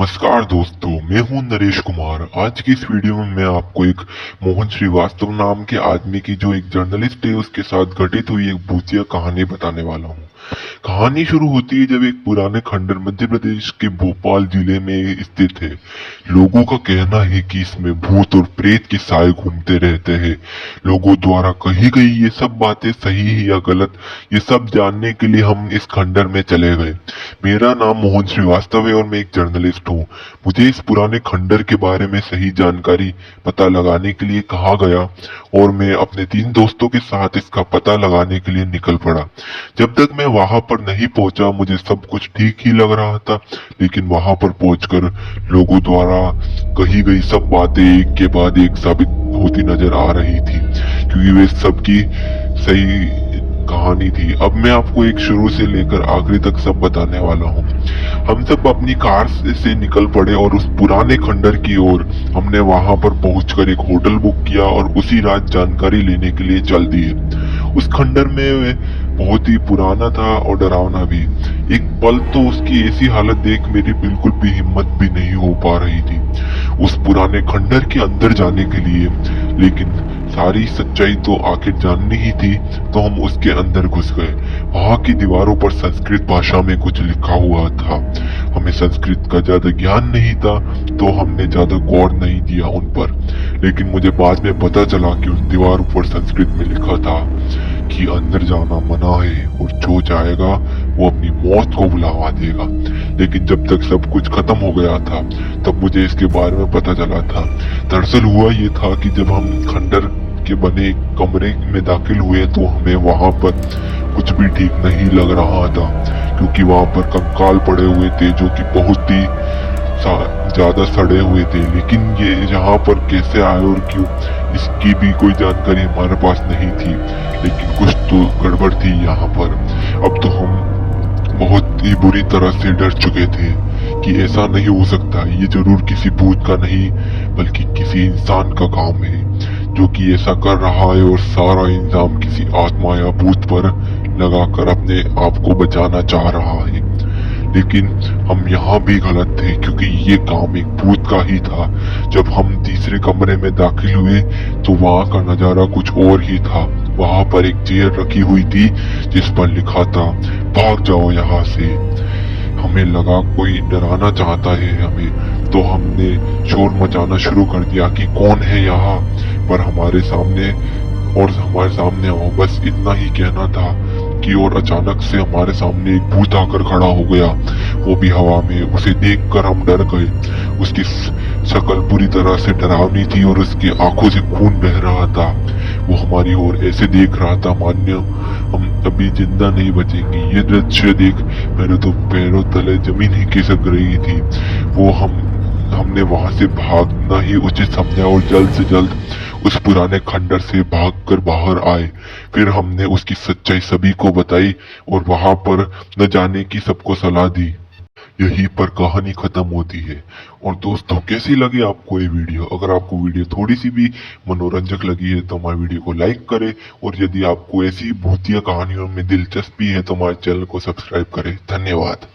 नमस्कार दोस्तों, मैं हूं नरेश कुमार। आज की इस वीडियो में मैं आपको एक मोहन श्रीवास्तव नाम के आदमी की जो एक जर्नलिस्ट है उसके साथ घटित हुई एक भूतिया कहानी बताने वाला हूं। कहानी शुरू होती है जब एक पुराने खंडर मध्य प्रदेश के भोपाल जिले में स्थित है। लोगों का कहना है कि इसमें भूत और प्रेत के साए घूमते रहते हैं। लोगों द्वारा कही गई ये सब बातें सही है या गलत, ये सब जानने के लिए हम इस खंडर में चले गए। मेरा नाम मोहन श्रीवास्तव है और मैं एक जर्नलिस्ट हूँ। मुझे इस पुराने खंडर के बारे में सही जानकारी पता लगाने के लिए कहा गया और मैं अपने 3 दोस्तों के साथ इसका पता लगाने के लिए निकल पड़ा। जब तक मैं वहां पर नहीं पहुंचा मुझे सब कुछ ठीक ही लग रहा था, लेकिन वहां पर पहुंचकर लोगों द्वारा कही गई सब बातें एक के बाद एक साबित होती नजर आ रही थी, क्योंकि वे सबकी सही कहानी थी। अब मैं आपको एक शुरू से लेकर आखिरी तक सब बताने वाला हूँ। हम सब अपनी कार से निकल पड़े और उस पुराने खंडर की ओर। हमने वहां पर पहुंचकर एक होटल बुक किया और उसी रात जानकारी लेने के लिए चल दिए। उस खंडर में बहुत ही पुराना था और डरावना भी। एक पल तो उसकी ऐसी हालत देख मेरी बिल्कुल भी हिम्मत भी नहीं हो पा रही थी उस पुराने खंडर के अंदर जाने के लिए, लेकिन सारी सच्चाई तो आखिर जाननी ही थी, तो हम उसके अंदर घुस गए। वहां की दीवारों पर संस्कृत भाषा में कुछ लिखा हुआ था। हमें संस्कृत का ज्यादा ज्ञान नहीं था, तो हमने ज्यादा गौर नहीं दिया उन पर, लेकिन मुझे बाद में पता चला कि उस दीवार पर संस्कृत में लिखा था कि अंदर जाना मना है और जो जाएगा वो अपनी मौत को बुलावा देगा। लेकिन जब तक सब कुछ खत्म हो गया था तब मुझे इसके बारे में पता चला था। दरअसल हुआ ये था कि जब हम खंडर के बने कमरे में दाखिल हुए तो हमें वहां पर कुछ भी ठीक नहीं लग रहा था, क्योंकि वहां पर कंकाल पड़े हुए थे जो कि बहुत ही ज्यादा सड़े हुए थे। लेकिन ये यहाँ पर कैसे आए और क्यों, इसकी भी कोई जानकारी हमारे पास नहीं थी, लेकिन कुछ तो गड़बड़ थी यहाँ पर। अब तो हम बहुत ही बुरी तरह से डर चुके थे कि ऐसा नहीं हो सकता, ये जरूर किसी भूत का नहीं बल्कि किसी इंसान का काम है जो कि ऐसा कर रहा है और सारा इंजाम किसी आत्मा या भूत पर लगाकर अपने आप को बचाना चाह रहा है। लेकिन हम यहाँ भी गलत थे, क्योंकि ये काम एक भूत का ही था। जब हम तीसरे कमरे में दाखिल हुए तो वहाँ का नजारा कुछ और ही था। वहाँ पर एक चेयर रखी हुई थी जिस पर लिखा था, भाग जाओ यहाँ से। हमें लगा कोई डराना चाहता है हमें, तो हमने शोर मचाना शुरू कर दिया कि कौन है यहाँ पर हमारे सामने आओ। बस इतना ही कहना था कि और अचानक से हमारे सामने एक भूत आकर खड़ा हो गया, वो भी हवा में। उसे देखकर हम डर गए। उसकी शक्ल पूरी तरह से डरावनी थी और उसकी आंखों से खून बह रहा था। वो हमारी ओर ऐसे देख रहा था मान्य हम अभी जिंदा नहीं बचेंगे। ये दृश्य देख मेरे तो पैरों तले जमीन ही खिसक रही थी। हमने वहां से भागना ही उचित समझा और जल्द से जल्द उस पुराने खंडर से भागकर बाहर आए। फिर हमने उसकी सच्चाई सभी को बताई और वहां पर न जाने की सबको सलाह दी। यहीं पर कहानी खत्म होती है। और दोस्तों, कैसी लगी आपको ये वीडियो? अगर आपको वीडियो थोड़ी सी भी मनोरंजक लगी है तो हमारे वीडियो को लाइक करें, और यदि आपको ऐसी भूतिया कहानियों में दिलचस्पी है तो हमारे चैनल को सब्सक्राइब करें। धन्यवाद।